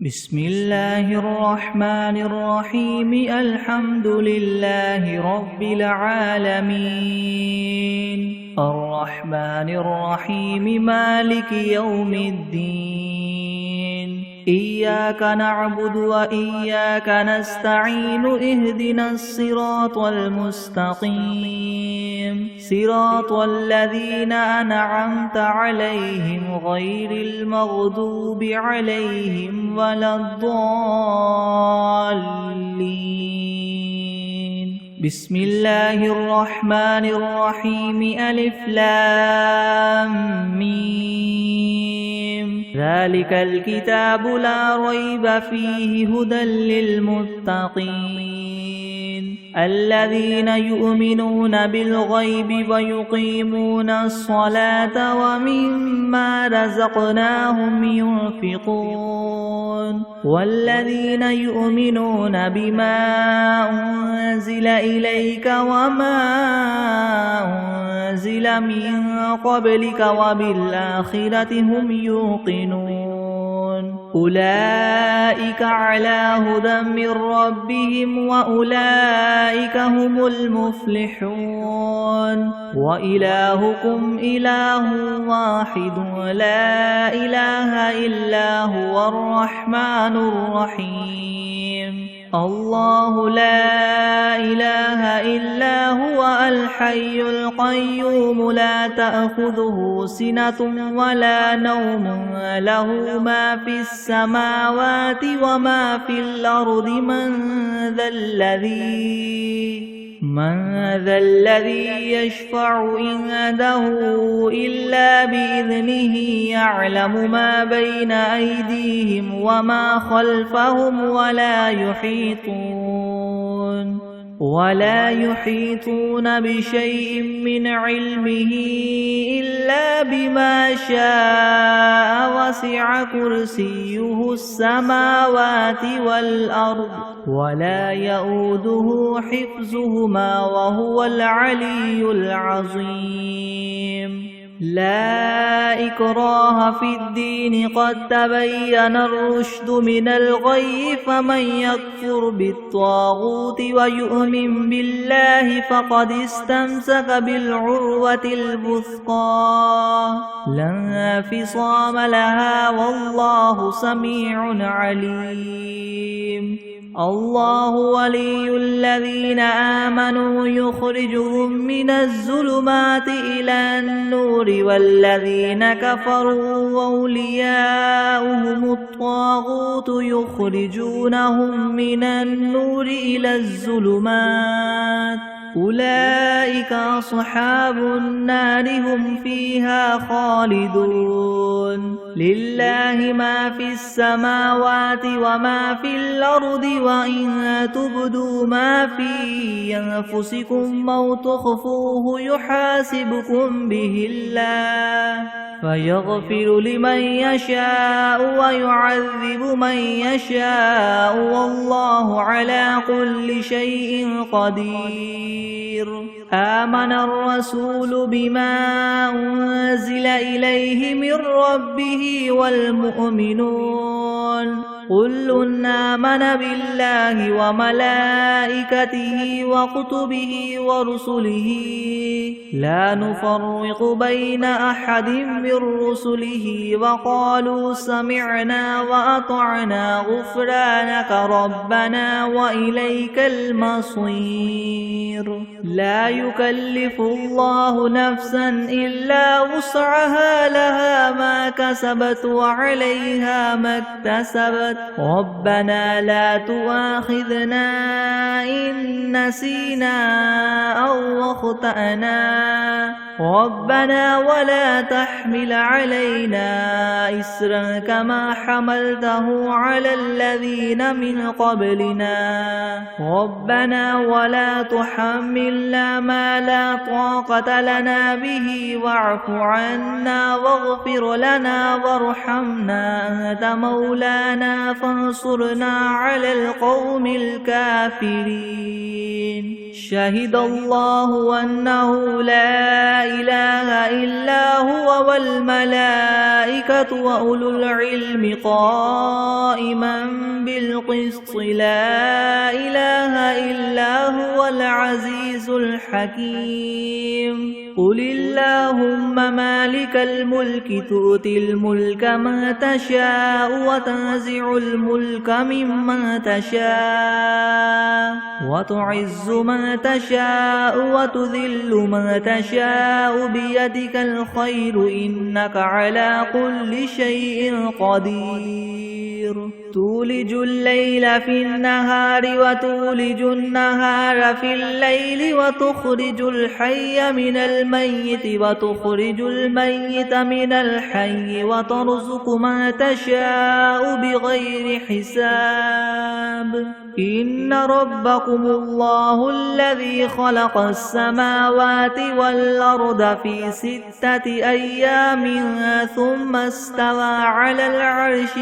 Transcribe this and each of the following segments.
بسم الله الرحمن الرحيم. الحمد لله رب العالمين، الرحمن الرحيم، مالك يوم الدين. إياك نعبد وإياك نستعين، اهدنا الصراط المستقيم، صراط الذين أنعمت عليهم غير المغضوب عليهم ولا الضالين. بسم الله الرحمن الرحيم. ألف لام ميم، ذلك الكتاب لا ريب فيه، هدى للمتقين الذين يؤمنون بالغيب ويقيمون الصلاة ومما رزقناهم ينفقون والذين يؤمنون بما أنزل إليك وما أنزل من قبلك وبالآخرة هم يوقنون. أولئك على هدى من ربهم وأولئك هم المفلحون. وإلهكم إله واحد لا إله إلا هو الرحمن الرحيم. الله لا إله إلا هو الحي القيوم، لا تأخذه سنة ولا نوم، له ما في السماوات وما في الأرض. من ذا الذي يشفع عنده إلا بإذنه، يعلم ما بين أيديهم وما خلفهم ولا يحيطون بشيء من علمه إلا بما شاء، وسع كرسيه السماوات والأرض ولا يؤوده حفظهما وهو العلي العظيم. لا إكراه في الدين، قد تبين الرشد من الغي، فمن يكفر بالطاغوت ويؤمن بالله فقد استمسك بالعروة الوثقى، لا انفصام لها، والله سميع عليم. الله ولي الذين آمنوا، يخرجهم من الظلمات إلى النور، والذين كفروا أولياؤهم الطاغوت، يخرجونهم من النور إلى الظلمات. أولئك أصحاب النار، هم فيها خالدون. لله ما في السماوات وما في الأرض، وإن تبدوا ما في أنفسكم أو تخفوه يحاسبكم به الله، فيغفر لمن يشاء ويعذب من يشاء، والله على كل شيء قدير. آمن الرسول بما أنزل إليه من ربه والمؤمنون، كل آمن بالله وملائكته وكتبه ورسله، لا نفرق بين أحد من رسله، وقالوا سمعنا وأطعنا غفرانك ربنا وإليك المصير. لا يكلف الله نفسا إلا وسعها، لها ما كسبت وعليها ما اكتسبت، ربنا لا تؤاخذنا إن نسينا أو أخطأنا، ربنا ولا تحمل علينا إسرا كما حملته على الذين من قبلنا، ربنا ولا تحملنا ما لا طاقة لنا به، واعف عنا واغفر لنا وارحمنا، أنت مولانا فانصرنا على القوم الكافرين. شهد الله أنه لا إله إلا هو والملائكة وأولو العلم قائما بالقسط لا إله إلا هو العزيز الحكيم قل اللهم مالك الملك تؤتي الملك من تشاء وتنزع الملك ممن تشاء وتعز من تشاء وتذل من تشاء بيدك الخير إنك على كل شيء قدير تولج الليل في النهار وتولج النهار في الليل وتخرج الحي من الميت وتخرج الميت من الحي وترزق من تشاء بغير حساب إن ربكم الله الذي خلق السماوات والأرض في 6 أيام ثم استوى على العرش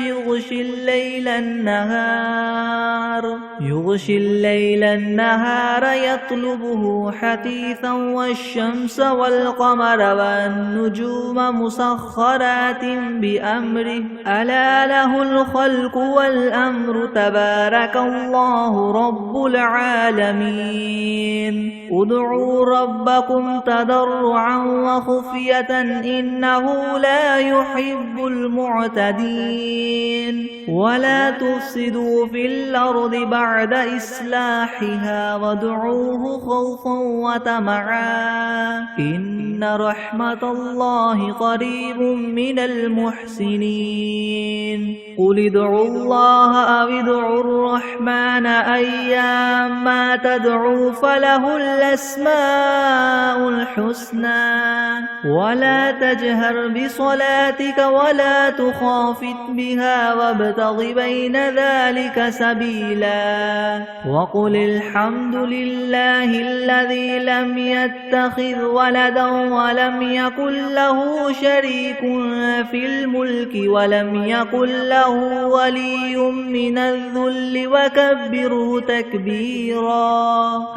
يغشي الليل النهار يطلبه حثيثا والشمس والقمر والنجوم مسخرات بأمره ألا له الخلق والأمر تبارك الله رب العالمين ادعوا ربكم تضرعا وخفية إنه لا يحب المعتدين ولا تفسدوا في الأرض بعد إصلاحها وادعوه خوفا وطمعا إن رحمة الله قريب من المحسنين قل ادعوا الله أو ادعوا الرحمن أيما تدعوا فله الأسماء الحسنى ولا تجهر بصلاتك ولا تخافت بها وابتغ بين ذلك سبيلا وقل الحمد لله الذي لم يتخذ ولدا ولم يكن له شريك في الملك ولم يكن له ولي من الذل وكبره تكبيرا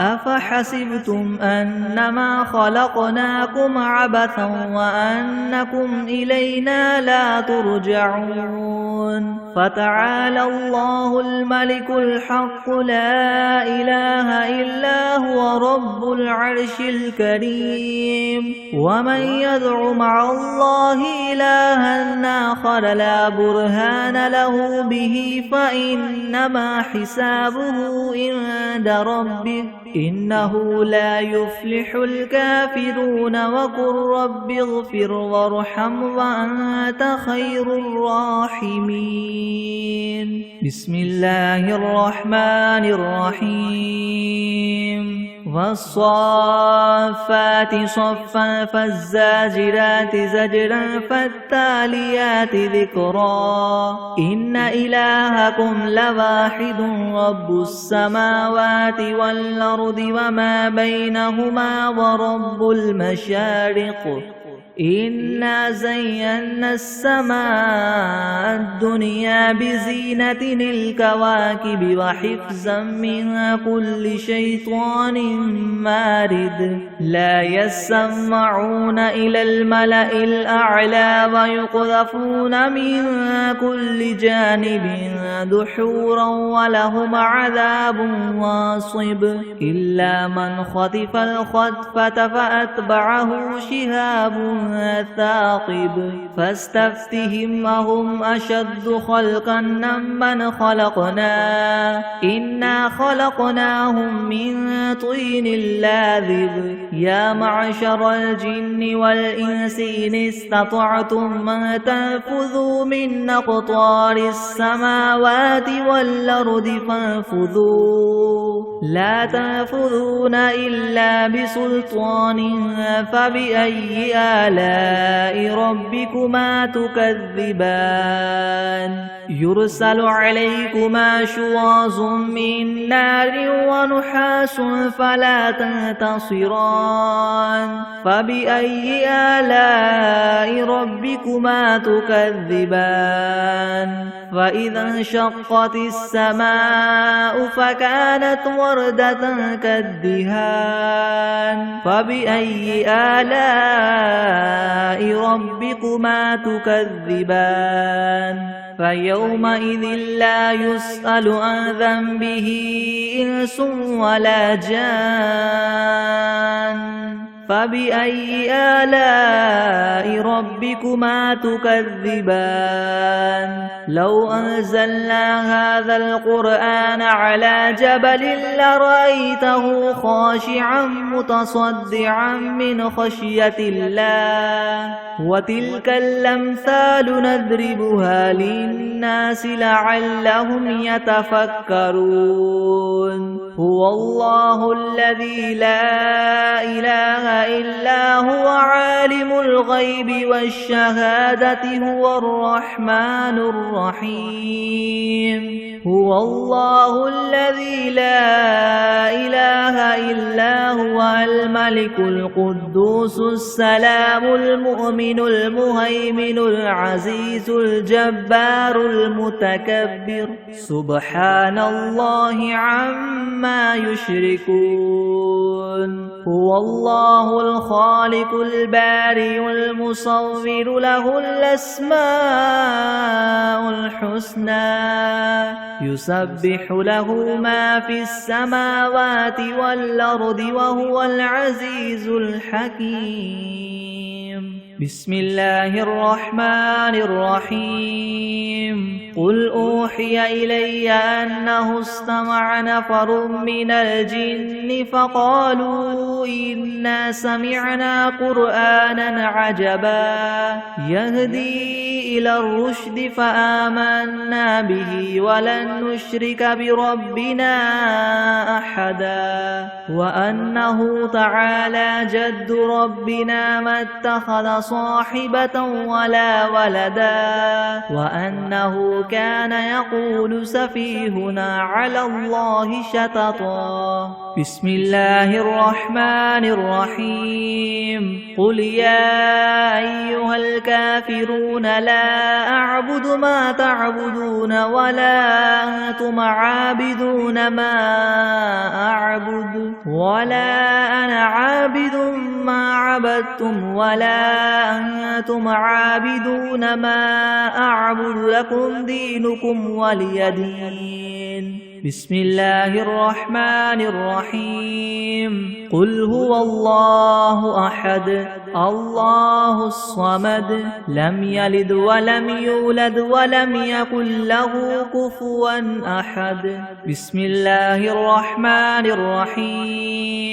أفحسبتم أنما خلقناكم عبثا وأنكم إلينا لا ترجعون فتعالى الله الملك الحق لا إله إلا هو رب العرش الكريم ومن يدع مع الله إلها آخر لا برهان له به فإنما حسابه عند ربه إنه لا يفلح الكافرون وقل رب اغفر وارحم وأنت خير الراحمين بسم الله الرحمن الرحيم والصافات صفا فالزاجرات زجرا فالتاليات ذكرا إن إلهكم لواحد رب السماوات والأرض وما بينهما ورب المشارق إنا زينا السماء الدنيا بزينة الكواكب وحفظا من كل شيطان مارد لا يسمعون إلى الملأ الأعلى ويقذفون من كل جانب دحورا ولهم عذاب واصب إلا من خطف الخطفة فأتبعه شهاب ثاقب فاستفتهم أهم أشد خلقا ممن خلقنا إنا خلقناهم من طين لاذب يا معشر الجن والإنس إن استطعتم أن تنفذوا من أقطار السماوات والأرض فانفذوا لا تنفذون إلا بسلطان فبأي آلاء ربكما تكذبان يرسل عليكما شواظ من نار ونحاس فلا تنتصران فبأي آلاء ربكما تكذبان فإذا انشقت السماء فكانت وردة كالدهان فبأي آلاء ربكما تكذبان فيومئذ لا يسأل عن ذنبه إنس ولا جان فبأي آلاء ربكما تكذبان لو أنزلنا هذا القرآن على جبل لرأيته خاشعا متصدعا من خشية الله وتلك الأمثال نضربها للناس لعلهم يتفكرون هو الله الذي لا إله إلا هو عالم الغيب والشهادة هو الرحمن الرحيم هو الله الذي لا إله إلا هو الملك القدوس السلام المؤمن المهيمن العزيز الجبار المتكبر سبحان الله عما يشركون هو الله الخالق البارئ المصور له الأسماء الحسنى يسبح له ما في السماوات والأرض وهو العزيز الحكيم بسم الله الرحمن الرحيم قل أوحي إلي أنه استمع نفر من الجن فقالوا إنا سمعنا قرآنا عجبا يهدي إلى الرشد فآمنا به ولن نشرك بربنا أحدا وأنه تعالى جد ربنا ما اتخذ صاحبة ولا ولدا وأنه كان يقول سفيهنا على الله شططا بسم الله الرحمن الرحيم قل يا أيها الكافرون لا أعبد ما تعبدون ولا أنتم عابدون ما أعبد ولا أنا عابد ما عبدتم ولا أنتم عابدون ما أعبد لكم دينكم ولي دين بسم الله الرحمن الرحيم قل هو الله أحد الله الصمد لم يلد ولم يولد ولم يكن له كفوا أحد بسم الله الرحمن الرحيم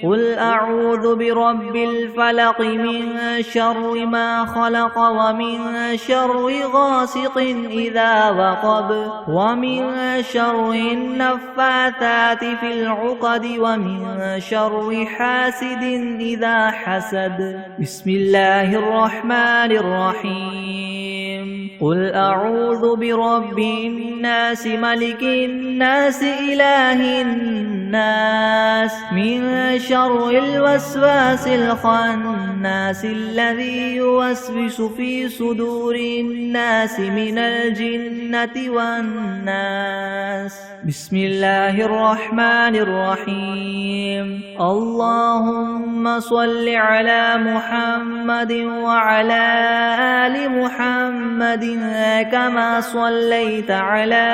قل أعوذ برب الفلق من شر ما خلق ومن شر غاسق إذا وقب ومن شر النفاثات في العقد ومن شر حاسد إذا حسد بسم الله الرحمن الرحيم قل أعوذ برب الناس ملك الناس إله الناس من شر الوسواس الخناس الذي يوسوس في صدور الناس من الجنة والناس بسم الله الرحمن الرحيم اللهم صل على محمد وعلى آل محمد كما صليت على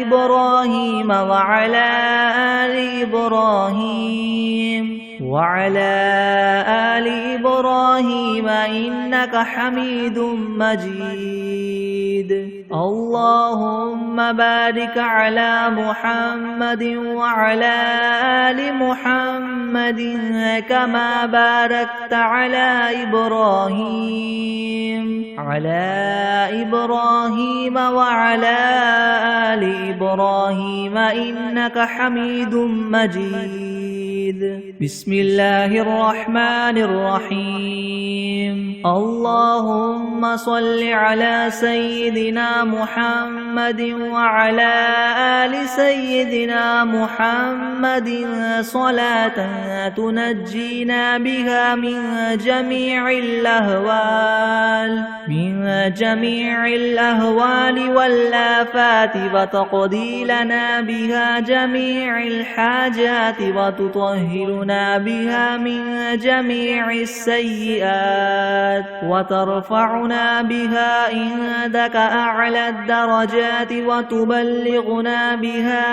إبراهيم وعلى آل إبراهيم وعلى آل إبراهيم إنك حميد مجيد اللهم بارك على محمد وعلى آل محمد كما باركت على إبراهيم وعلى آل إبراهيم إنك حميد مجيد بسم الله الرحمن الرحيم اللهم صل على سيدنا محمد وعلى آل سيدنا محمد صلاة تنجينا بها من جميع الأهوال من جميع الأهوال والآفات وتقضي لنا بها جميع الحاجات وتطهرنا بها من جميع السيئات وترفعنا بها عندك أعلى الدرجات وتبلغنا بها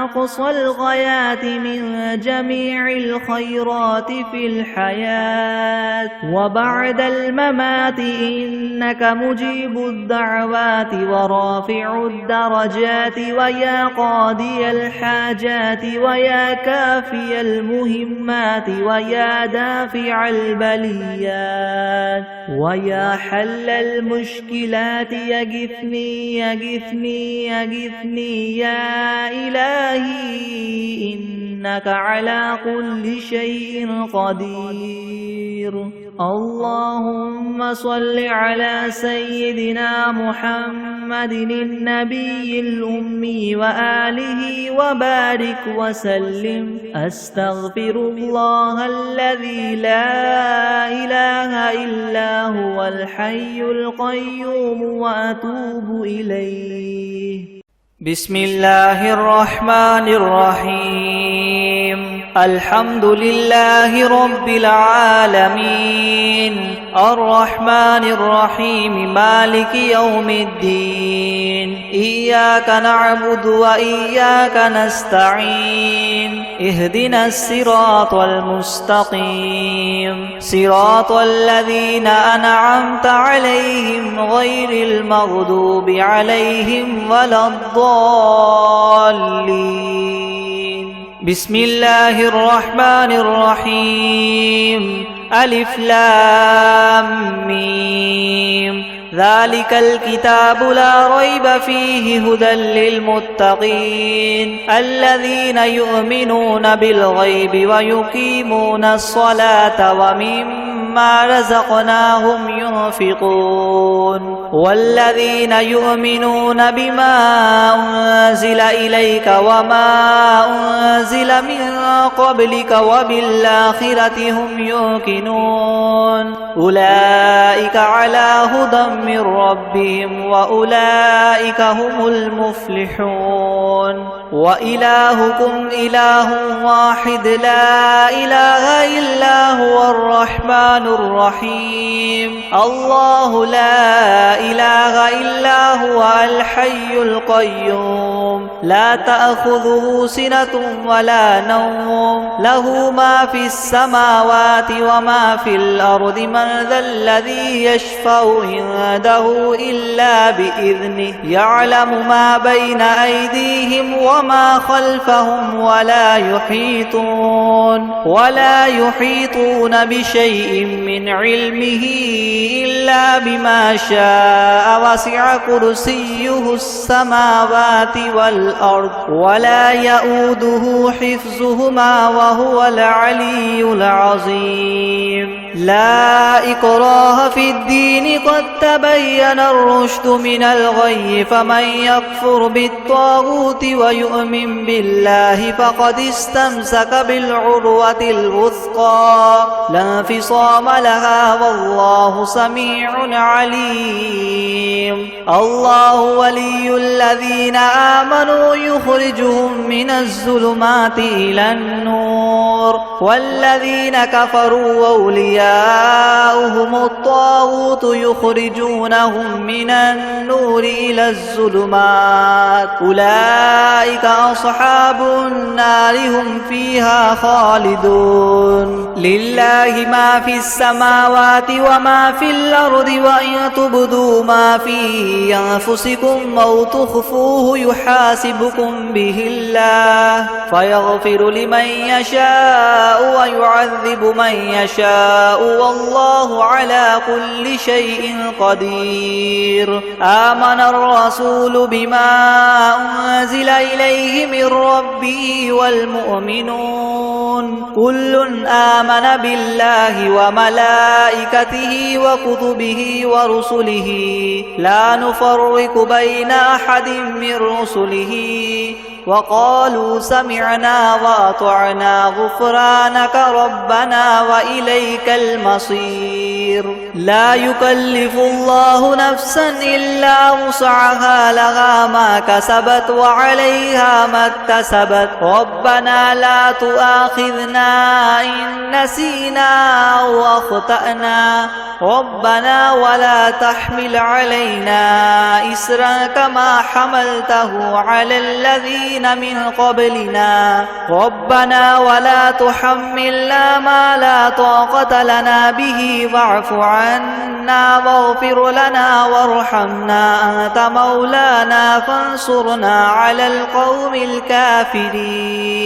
أقصى الغايات من جميع الخيرات في الحياة وبعد الممات إنك مجيب الدعوات ورافع الدرجات ويا قاضي الحاجات ويا كافي المهمات ويا دافع البليات ويا حل المشكلات يغثني يغثني يغثني يا إلهي إنك على كل شيء قدير. اللهم صل على سيدنا محمد النبي الأمي وآله وبارك وسلم. أستغفر الله الذي لا إله إلا هو الحي القيوم وأتوب إليه. بسم الله الرحمن الرحيم. الحمد لله رب العالمين الرحمن الرحيم مالك يوم الدين. إياك نعبد وإياك نستعين. اهدنا الصراط المستقيم صراط الذين أنعمت عليهم غير المغضوب عليهم ولا الضالين. بسم الله الرحمن الرحيم. ألف لام ميم. ذلك الكتاب لا ريب فيه هدى للمتقين الذين يؤمنون بالغيب ويقيمون الصلاة ومما رزقناهم ينفقون والذين يؤمنون بما أنزل إليك وما أنزل من قبلك وبالآخرة هم يوقنون أولئك على هدى من ربهم وأولئك هم المفلحون. وإلهكم إله واحد لا إله إلا هو الرحمن الرحيم. الله لا إله إلا هو الحي القيوم لا تأخذه سنة ولا نوم له ما في السماوات وما في الأرض من ذا الذي يشفع عنده إلا بإذنه يعلم ما بين أيديهم وما خلفهم ولا يحيطون بشيء من علمه إلا بما شاء وسع كرسيه السماوات والأرض ولا يؤوده حفظهما وهو العلي العظيم. لا إكراه في الدين قد تبين الرشد من الغي فمن يكفر بالطاغوت ويؤمن بالله فقد استمسك بالعروة الوثقى لا انفصام لها والله سميع عليم. الله ولي الذين آمنوا يخرجهم من الظلمات إلى النور والذين كفروا أولياؤهم الطاغوت يخرجونهم من النور إلى الظلمات أولئك أصحاب النار هم فيها خالدون. لله ما في السماوات وما في الأرض وإن تبدوا ما في أنفسكم أو تخفوه يحاسبكم به الله فيغفر لمن يشاء ويعذب من يشاء والله على كل شيء قدير. آمن الرسول بما أنزل إليه من ربه والمؤمنون كل آمن بالله وملائكته وكتبه ورسله لا نفرق بين أحد من رسله وقالوا سمعنا وأطعنا غفرانك ربنا وإليك المصير لا يكلف الله نفسا إلا وسعها لها ما كسبت وعليها ما اكتسبت ربنا لا تؤاخذنا إن نسينا أو أخطأنا ربنا ولا تحمل علينا إسرا كما حملته على الذين من قبلنا ربنا ولا تحملنا ما لا طاقة لنا به واعف عنا واغفر لنا وارحمنا أنت مولانا فانصرنا على القوم الكافرين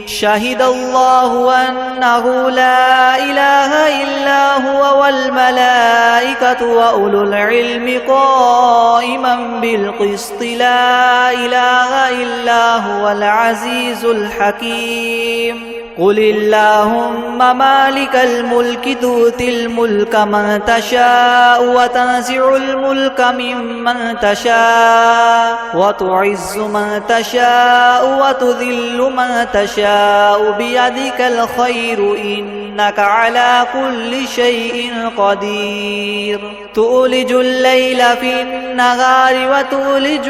شهد الله أنه لا إله إلا هو والملائكة وأولو العلم قائما بالقسط لا إله إلا هو العزيز الحكيم قل اللهم مالك الملك تؤتي الملك من تشاء وتنزع الملك ممن تشاء وتعز من تشاء وتذل من تشاء بيدك الخير إنك على كل شيء قدير تولج الليل في النهار وتولج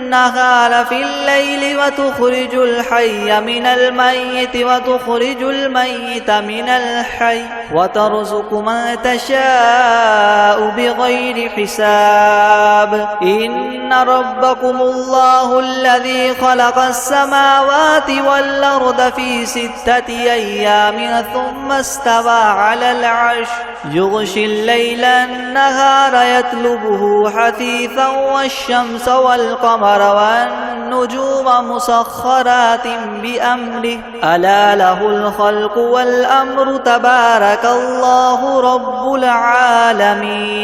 النهار في الليل وتخرج الحي من الميت وتخرج الميت من الحي وترزق من تشاء بغير حساب إن ربكم الله الذي خلق السماوات والأرض في 6 أيام ثم استوى على العرش يغشي الليل النهار يطلبه حثيثا والشمس والقمر والنجوم مسخرات بأمره ألا له الخلق والأمر تبارك الله رب العالمين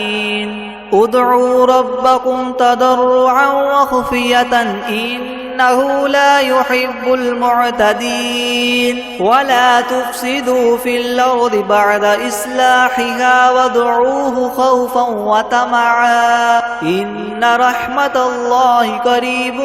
ادعوا ربكم تضرعا وخفية إنه لا يحب المعتدين ولا تفسدوا في الأرض بعد إصلاحها وادعوه خوفا وطمعا إن رحمة الله قريب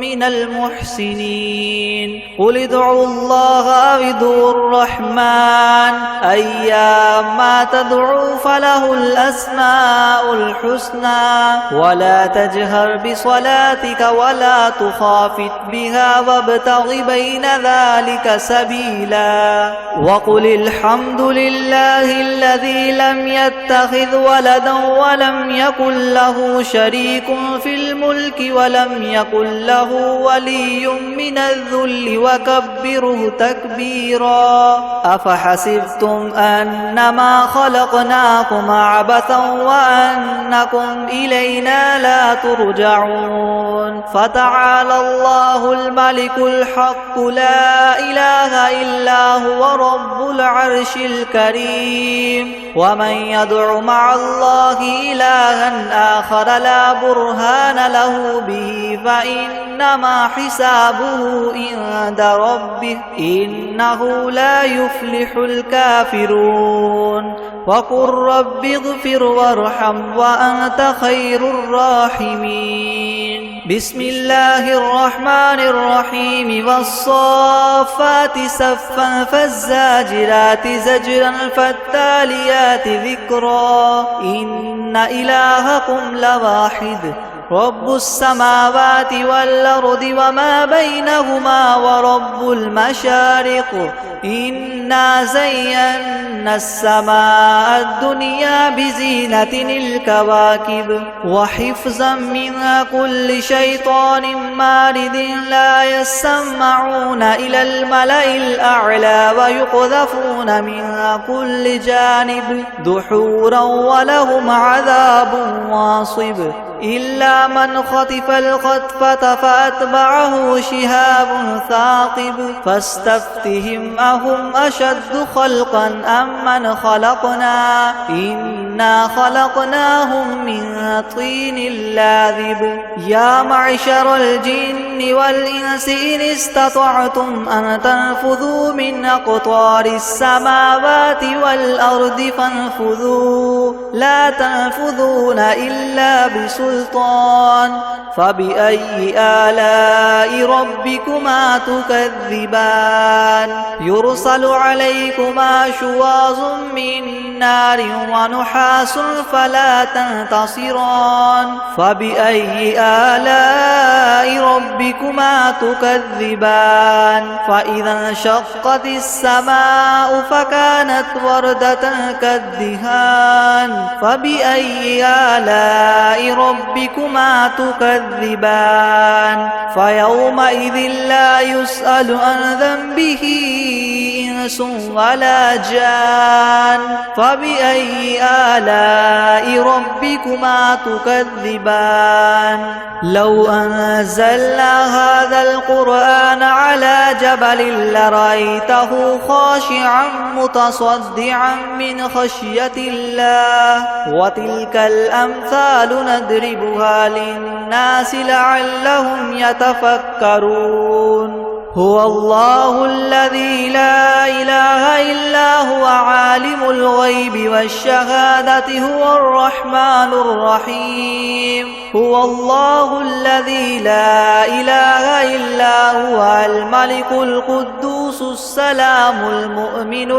من المحسنين قل ادعوا الله أو ادعوا الرحمن أيما تدعوا فله الأسماء الحسنى ولا تجهر بصلاتك ولا تخافت بها وابتغ بين ذلك سبيلا وقل الحمد لله الذي لم يتخذ ولدا ولم يكن له شريك في الملك ولم يكن له ولي من الذل وكبره تكبيرا أفحسبتم أنما خلقناكم عبثا وأنكم إلينا لا ترجعون فتعالى الله الملك الحق لا إله إلا هو رب العرش الكريم ومن يدع مع الله إلها آخر لا برهان له به فإنما حسابه عند ربه إنه لا يفلح الكافرون وقل رب اغفر وارحم وأنت خير الراحمين بسم الله الرحمن الرحيم والصافات صفا فالزاجرات زجرا فالتاليات ذكرا إن إلهكم لواحد رب السماوات والأرض وما بينهما ورب المشارق إنا زينا السماء الدنيا بزينة الكواكب وحفظا من كل شيطان مارد لا يسمعون إلى الملأ الأعلى ويقذفون من كل جانب دحورا ولهم عذاب واصب إلا من خطف الخطفة فأتبعه شهاب ثاقب فاستفتهم أهم أشد خلقا أم من خلقنا إنا خلقناهم من طين لاذب يا معشر الجن والإنس إن استطعتم أن تنفذوا من أقطار السماوات والأرض فانفذوا لا تنفذون إلا بسلطان فبأي آلاء ربكما تكذبان يرسل عليكما شواظ من نار ونحاس فلا تنتصران فبأي آلاء ربكما تكذبان فإذا انشقت السماء فكانت وردة كالدهان فبأي آلاء ربكما تكذبان فيومئذ لا يسأل عن ذنبه إنس ولا جان فبأي آلاء ربكما تكذبان لو أنزلنا هذا القرآن على جبل لرأيته خاشعا متصدعا من خشية الله وتلك الأمثال نضربها للناس لعلهم يتفكرون هو الله الذي لا إله إلا هو عالم الغيب والشهادة هو الرحمن الرحيم هو الله الذي لا إله إلا هو الملك القدوس السلام المؤمن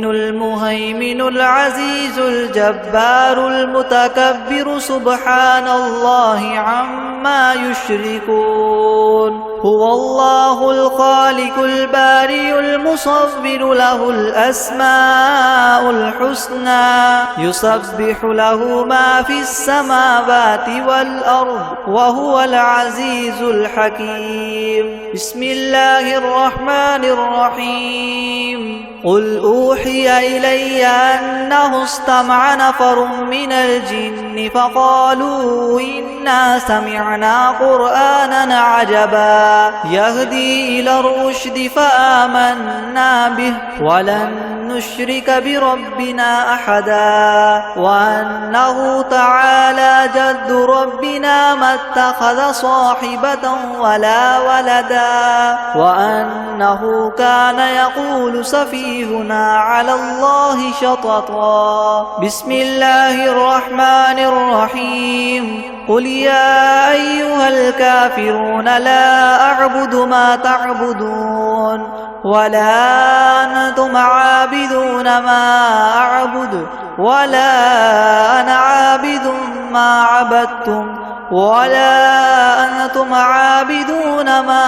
المهيمن العزيز الجبار المتكبر سبحان الله عما يشركون هو الله الخالق البارئ المصور له الأسماء الحسنى يسبح له ما في السماوات والأرض وهو العزيز الحكيم بسم الله الرحمن الرحيم قل أوحي إلي أنه استمع نفر من الجن فقالوا إنا سمعنا قرآنا عجبا يهدي إلى الرشد فآمنا به ولن نشرك بربنا أحدا وأنه تعالى جد ربنا ما اتخذ صاحبة ولا ولدا وأنه كان يقول سفيهنا على الله شططا بسم الله الرحمن الرحيم قل يا أيها الكافرون لا أعبد ما تعبدون ولا أنتم عابدون ما أعبد ولا أنا عابد ما عبدتم ولا أنتم عابدون ما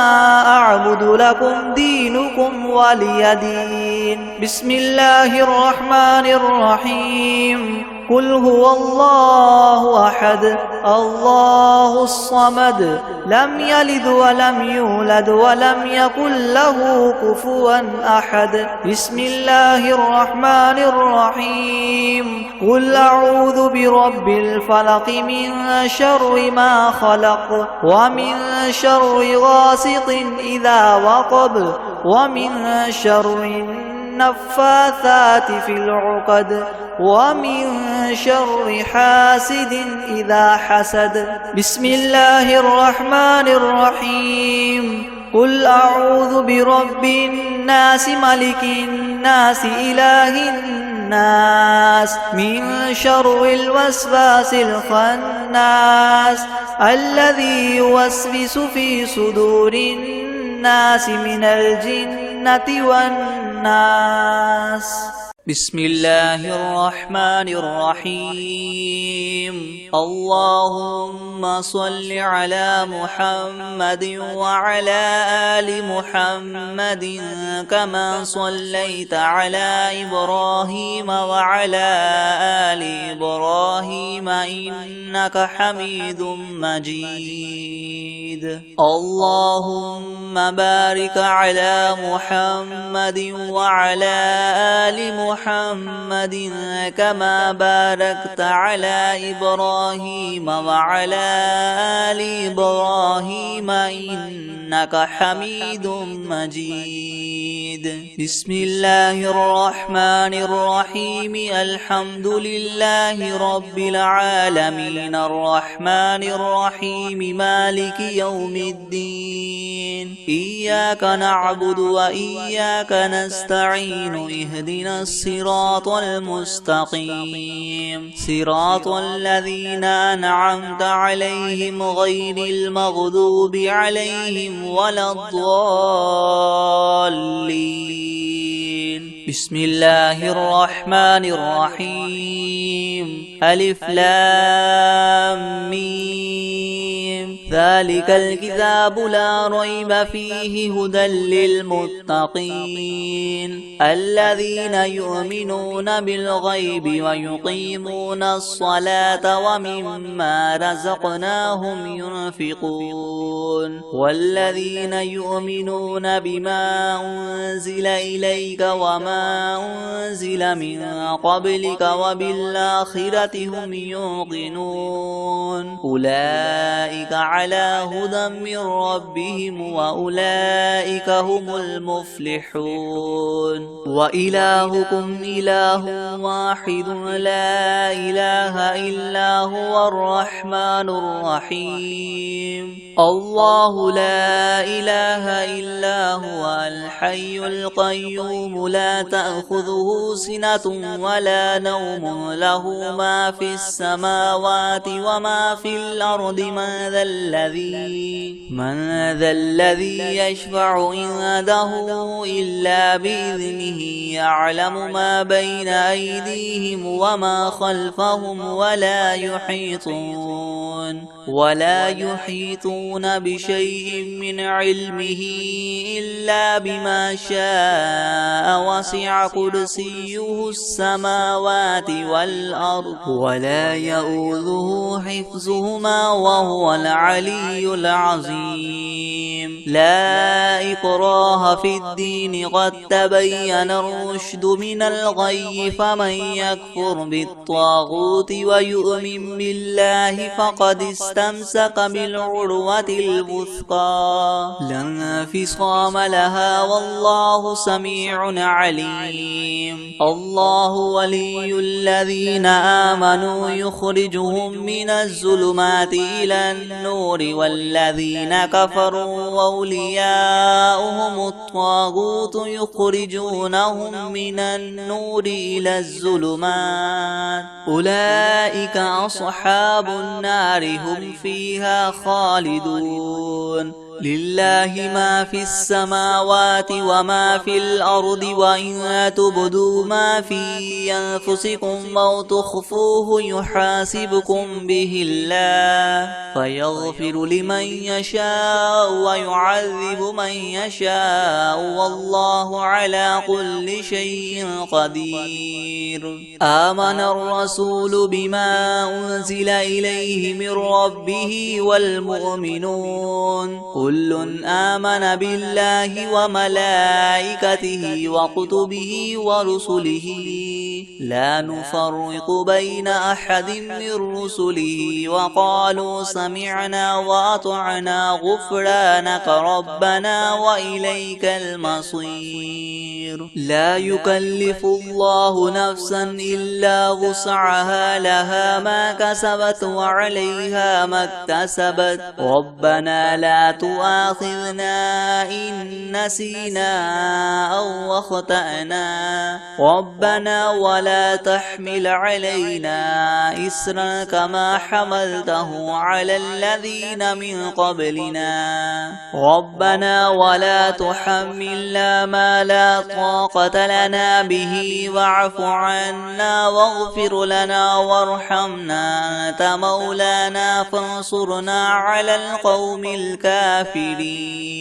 أعبد لكم دينكم ولي دين بسم الله الرحمن الرحيم قل هو الله أحد الله الصمد لم يلد ولم يولد ولم يكن له كفوا أحد بسم الله الرحمن الرحيم قل أعوذ برب الفلق من شر ما خلق ومن شر غاسق إذا وقب ومن شر النفاثات في العقد ومن شر حاسد إذا حسد بسم الله الرحمن الرحيم قل أعوذ برب الناس ملك الناس إله الناس من شر الوسواس الخناس الذي يوسوس في صدور الناس من الجنة والناس بسم الله الرحمن الرحيم اللهم صل على محمد وعلى آل محمد كما صليت على إبراهيم وعلى آل إبراهيم إنك حميد مجيد اللهم بارك على محمد وعلى آل محمد كما باركت على إبراهيم وعلى آل إبراهيم إنك حميد مجيد بسم الله الرحمن الرحيم الحمد لله رب العالمين الرحمن الرحيم مالك يوم الدين إياك نعبد وإياك نستعين اهدنا الصراط المستقيم صراط الذين أنعمت عليهم غير المغضوب عليهم ولا الضالين. بسم الله الرحمن الرحيم. ألف لام ميم. ذلك الكتاب لا ريب فيه هدى للمتقين الذين يؤمنون بالغيب ويقيمون الصلاة ومما رزقناهم ينفقون والذين يؤمنون بما أنزل إليك وما أنزل من قبلك وبالآخرة هم يوقنون أولئك على هدى من ربهم وأولئك هم المفلحون. وإلهكم إله واحد لا إله إلا هو الرحمن الرحيم. الله لا إله إلا هو الحي القيوم لا تأخذه سنة ولا نوم له ما في السماوات وما في الأرض من ذا الذي يشفع عنده إلا بإذنه يعلم ما بين أيديهم وما خلفهم ولا يحيطون بشيء من علمه إلا بما شاء وسع كرسيه السماوات والأرض ولا يؤوده حفظهما وهو العلي العظيم. لا إكراه في الدين قد تبين الرشد من الغي فمن يكفر بالطاغوت ويؤمن بالله فقد استمسك بالعروة الوثقى لا انفصام لها والله سميع عليم. الله ولي الذين آمنوا يخرجهم من الظلمات إلى النور والذين كفروا أولياؤهم الطاغوت يخرجونهم من النور إلى الظلمات أولئك أصحاب النار هم فيها خالدون. لله ما في السماوات وما في الأرض وإن تبدوا ما في أنفسكم أو تخفوه يحاسبكم به الله فيغفر لمن يشاء ويعذب من يشاء والله على كل شيء قدير. آمن الرسول بما أنزل إليه من ربه والمؤمنون كل آمن بالله وملائكته وكتبه ورسله لا نفرق بين أحد من رسله وقالوا سمعنا وأطعنا غفرانك ربنا وإليك المصير. لا يكلف الله نفسا إلا وسعها لها ما كسبت وعليها ما اكتسبت ربنا لا تؤاخذنا إن نسينا أو أخطأنا ربنا ولا تحمل علينا إسرا كما حملته على الذين من قبلنا ربنا ولا تحملنا ما لا طاقة لنا به واعف عنا واغفر لنا وارحمنا أنت مولانا فانصرنا على القوم الكافرين.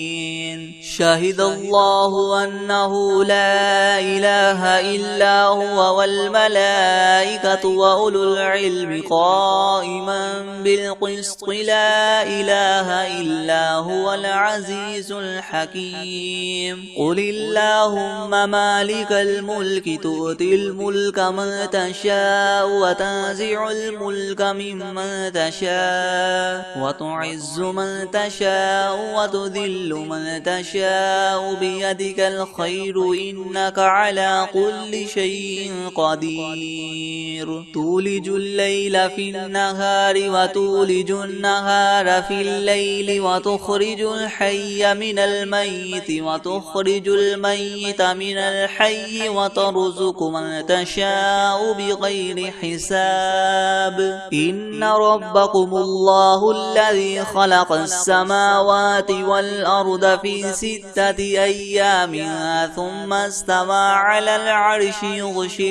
شهد الله أنه لا إله إلا هو والملائكة وأولو العلم قائما بالقسط لا إله إلا هو العزيز الحكيم. قل اللهم مالك الملك تؤتي الملك من تشاء وتنزع الملك ممن تشاء وتعز من تشاء وتذل من تشاء بيدك الخير إنك على كل شيء قدير تولج الليل في النهار وتولج النهار في الليل وتخرج الحي من الميت وتخرج الميت من الحي وترزق من تشاء بغير حساب إن ربكم الله الذي خلق السماوات والأرض في 6 أيام ثم استوى على العرش يغشي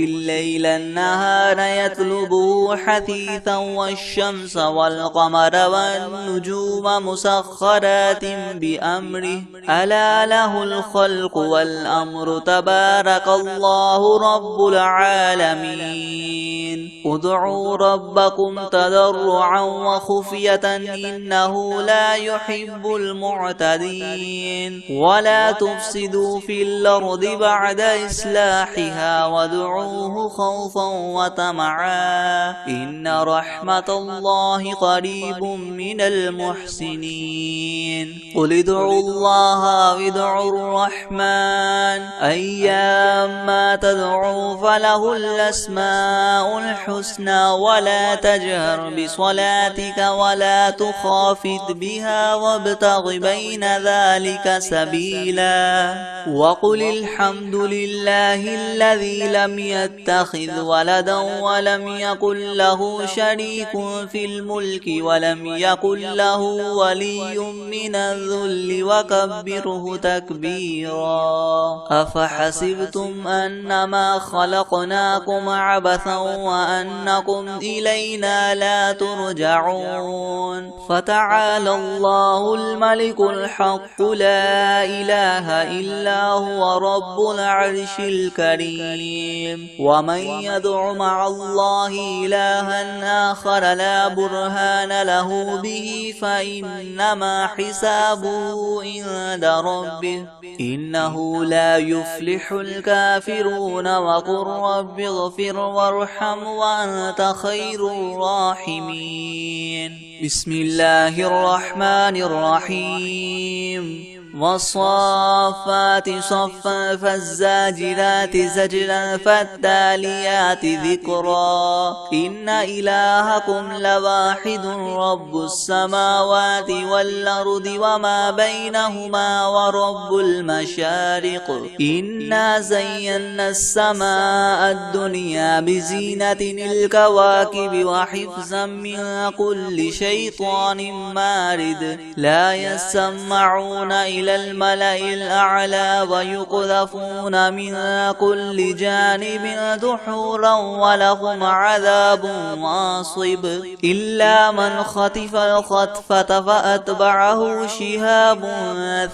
الليل النهار يطلبه حثيثا والشمس والقمر والنجوم مسخرات بأمره ألا له الخلق والأمر تبارك الله رب العالمين ادعوا ربكم تضرعا وخفية إنه لا يحب المعتدين ولا تفسدوا في الأرض بعد إصلاحها وادعوه خوفا وطمعا إن رحمة الله قريب من المحسنين قل ادعوا الله وادعوا الرحمن أيما تدعوا فله الأسماء الحسنى ولا تجهر بصلاتك ولا تخافت بها وابتغ بين ذلك سبيلا وقل الحمد لله الذي لم يتخذ ولدا ولم يكن له شريك في الملك ولم يكن له ولي من الذل وكبره تكبيرا أفحسبتم أنما خلقناكم عبثا وأنكم إلينا لا ترجعون فتعالى الله الملك الحق لا إله إلا هو رب العرش الكريم ومن يدع مع الله إلها آخر لا برهان له به فإنما حسابه عند ربه إنه لا يفلح الكافرون وقل رب اغفر وارحم وأنت خير الراحمين بسم الله الرحمن الرحيم والصافات صفا فالزاجرات زجرا فالتاليات ذكرا إن إلهكم لواحد رب السماوات والأرض وما بينهما ورب المشارق إنا زينا السماء الدنيا بزينة الكواكب وحفظا من كل شيطان مارد لا يسمعون إلى الملأ الأعلى ويقذفون من كل جانب دحورا ولهم عذاب واصب إلا من خطف الخطفة فأتبعه شهاب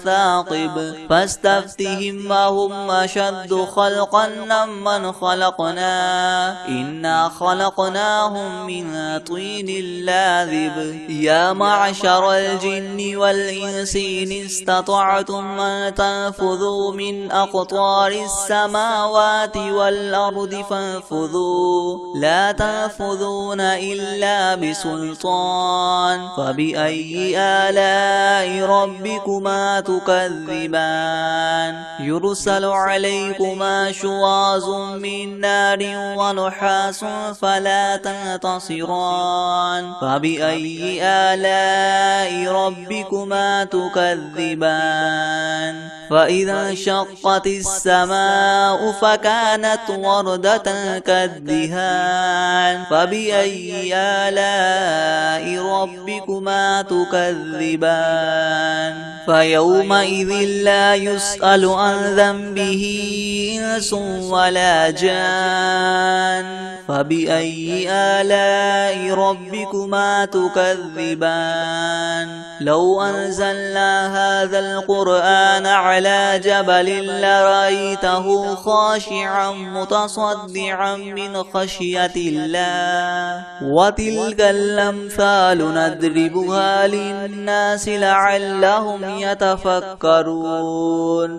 ثاقب فاستفتهم وهم أشد خلقا ممن خلقنا إنا خلقناهم من طين لاذب يا معشر الجن والإنس إن استطعتم أن تنفذوا من أقطار السماوات والأرض فانفذوا لا تنفذون إلا بسلطان فبأي آلاء ربكما تكذبان يرسل عليكما شواظ من نار ونحاس فلا تنتصران فبأي آلاء ربكما تكذبان فإذا انشقت السماء فكانت وردة كالدهان فبأي آلاء ربكما تكذبان فيومئذ لا يسأل عن ذنبه إنس ولا جان فبأي آلاء ربكما تكذبان لو أنزلنا هذا القرآن على جبل لرأيته خاشعا متصدعا من خشية الله وتلك الأمثال نضربها للناس لعلهم يتفكرون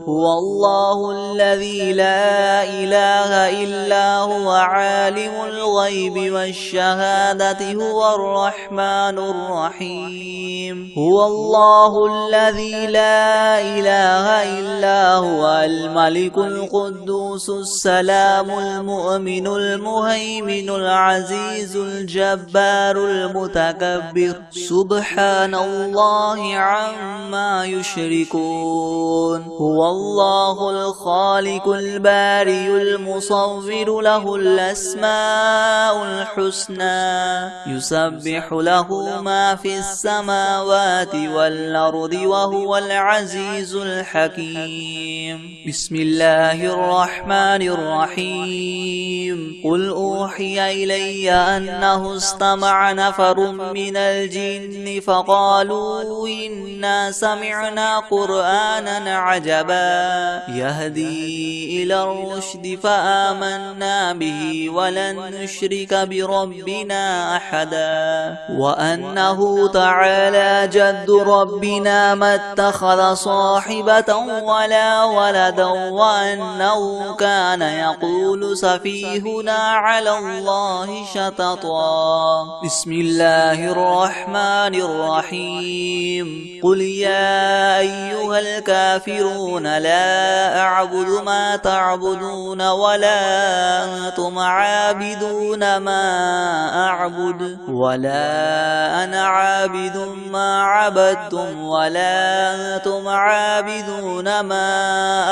هو الله الذي لا إله إلا هو عالم الغيب والشهادة هو الرحمن الرحيم هو الله الذي لا إله إلا هو الملك القدوس السلام المؤمن المهيمن العزيز الجبار المتكبر سبحان الله عما يشركون هو الله الخالق البارئ المصور له الأسماء الحسنى يسبح له ما في السماوات والأرض وهو العزيز الحكيم بسم الله الرحمن الرحيم قل أوحي إلي أنه استمع نفر من الجن فقالوا إنا سمعنا قرآنا عجبا يهدي إلى الرشد فآمنا به ولن نشرك بربنا أحدا وأنه تعالى جد ربنا ما اتخذ صاحبة ولا ولدا وأنه كان يقول سفيهنا على الله شططا بسم الله الرحمن الرحيم قل يا أيها الكافرون لا أعبد ما تعبدون ولا أنتم عابدون ما أعبد ولا أنا عابد ما عبدتم ولا أنتم عابدون ما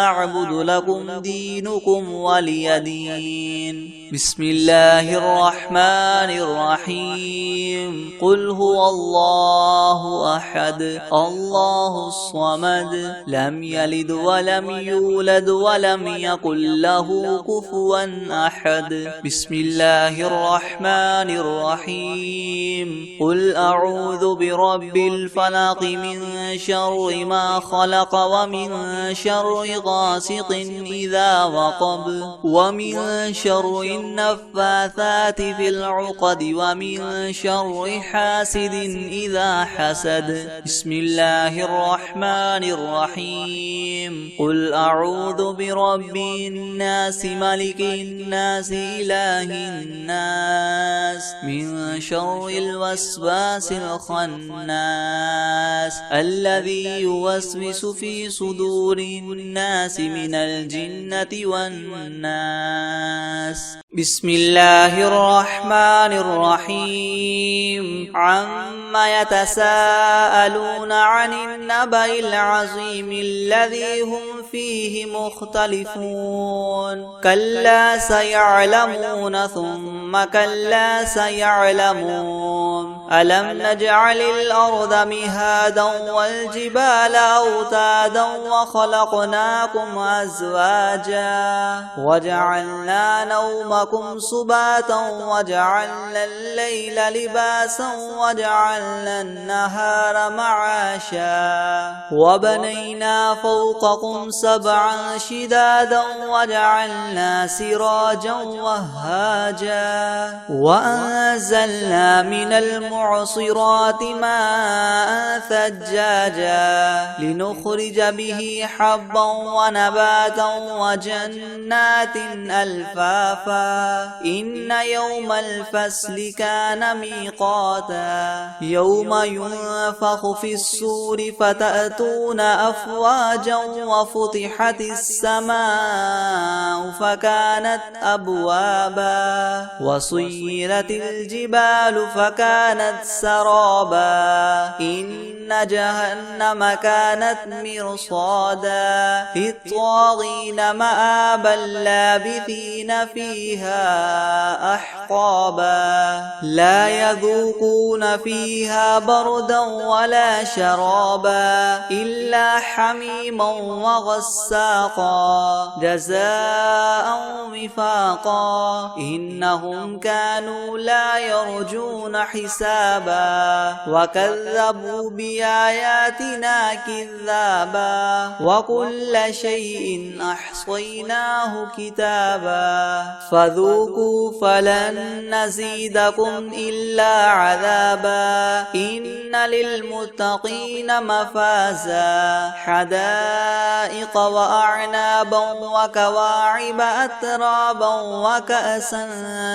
أعبد لكم دينكم ولي دين بسم الله الرحمن الرحيم قل هو الله أحد الله الصمد لم يلد ولم يولد ولم يكن له كفوا أحد بسم الله الرحمن الرحيم قل أعوذ برب الفلق من شر ما خلق ومن شر غاسق إذا وقب ومن شر النفاثات في العقد ومن شر حاسد إذا حسد بسم الله الرحمن الرحيم قل أعوذ برب الناس ملك الناس إله الناس من شر الوسواس الخناس الذي يوسوس في صدور الناس من الجنة والناس بسم الله الرحمن الرحيم عما يتساءلون عن النبأ العظيم الذي هم فيه مختلفون كلا سيعلمون ثم كلا سيعلمون ألم نجعل الأرض مهادا والجبال أوتادا وخلقناكم أزواجا وجعلنا نومكم سباتا وجعلنا الليل لباسا وجعلنا النهار معاشا وبنينا فوقكم سبعا شدادا وجعلنا سراجا وهاجا وأنزلنا من المعصرات ماء ثجاجا لنخرج به حبا ونباتا وجنات ألفافا إن يوم الفصل كان ميقاتا يوم ينفخ في السور فتأتون أفواجا وفتحت السماء فكانت أبوابا وسيرت الجبال فكانت سرابا إن جهنم كانت مرصادا للطاغين مآبا لابثين فيها فيها أحقابا لا يذوقون فيها بردا ولا شرابا إلا حميما وغساقا جزاء وفاقا إنهم كانوا لا يرجون حسابا وكذبوا بآياتنا كذابا وكل شيء أحصيناه كتابا فذوقوا فلن نزيدكم إلا عذابا إن للمتقين مفازا حدائق وأعنابا وكواعب أترابا وكأسا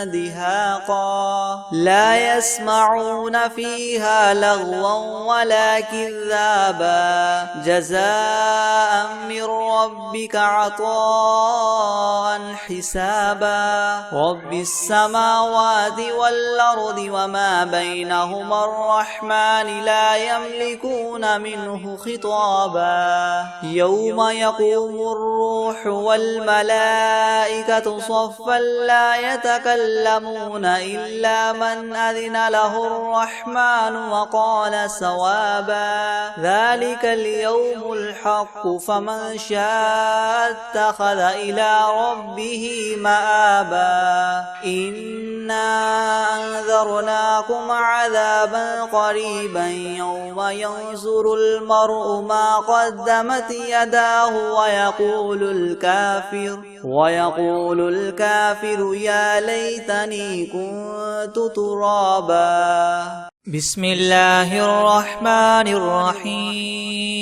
دهاقا لا يسمعون فيها لغوا ولا كذابا جزاء من ربك عطاء حسابا رب السماوات والأرض وما بينهما الرحمن لا يملكون منه خطابا يوم يقوم الروح والملائكة صفا لا يتكلمون إلا من أذن له الرحمن وقال صوابا ذلك اليوم الحق فمن شاء اتخذ إلى ربه مآبا إنا أنذرناكم عذابا قريبا يوم ينظر المرء ما قدمت يداه ويقول الكافر يا ليتني كنت ترابا بسم الله الرحمن الرحيم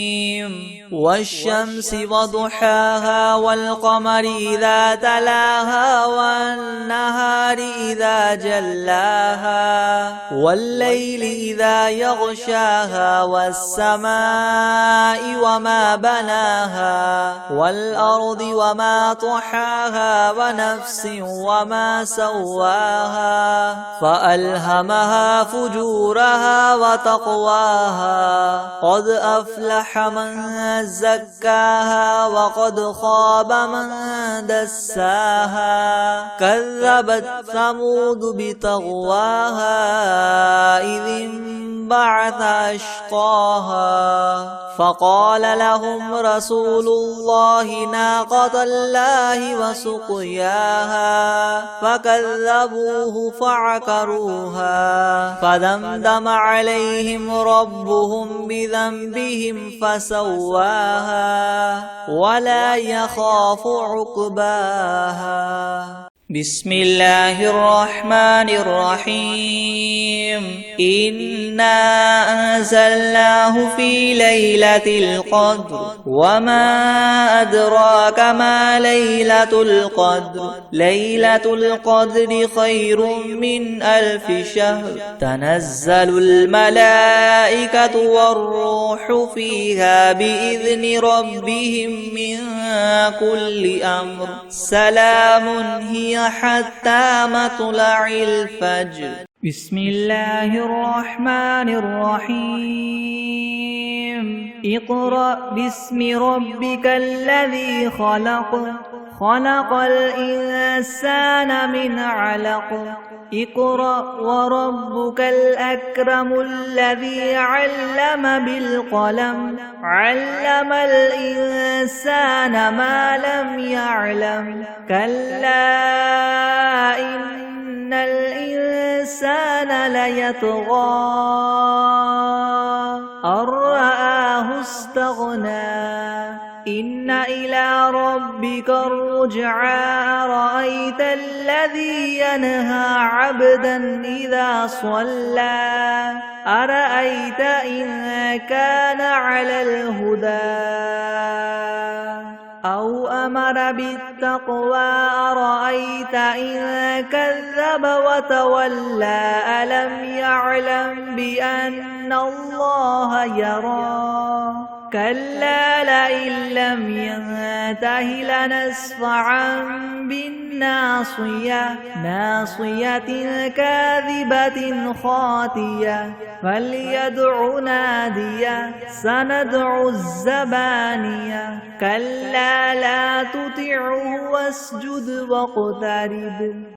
والشمس وضحاها والقمر إذا تلاها والنهار إذا جلاها والليل إذا يغشاها والسماء وما بناها والأرض وما طحاها ونفس وما سواها فألهمها فجورها وتقواها قد أفلح من زكاها وقد خاب من دساها كذبت ثمود بطغواها إذ انبعث أشقاها فقال لهم رسول الله ناقة الله وسقياها فكذبوه فعقروها فدمدم عليهم ربهم بذنبهم فسواها ولا يخاف عقباها بسم الله الرحمن الرحيم إنا أنزلناه في ليلة القدر وما أدراك ما ليلة القدر ليلة القدر خير من 1000 شهر تنزل الملائكة والروح فيها بإذن ربهم من كل أمر سلام هي حتى مطلع الفجر بسم الله الرحمن الرحيم اقرأ باسم ربك الذي خلق الإنسان من علق اقرأ وربك الأكرم الذي علم بالقلم علم الإنسان ما لم يعلم كلا إن الإنسان ليطغى أن رآه استغنى إن إلى ربك الرجعى أرأيت الذي ينهى عبدا إذا صلى أرأيت إن كان على الهدى أو أمر بالتقوى أرأيت إن كذب وتولى ألم يعلم بأن الله يرى كلا لئن لم ينته لنسفعا بالناصية ناصية كاذبة خاطية فليدع نادية سندع الزبانية كلا لا تطعه واسجد واقترب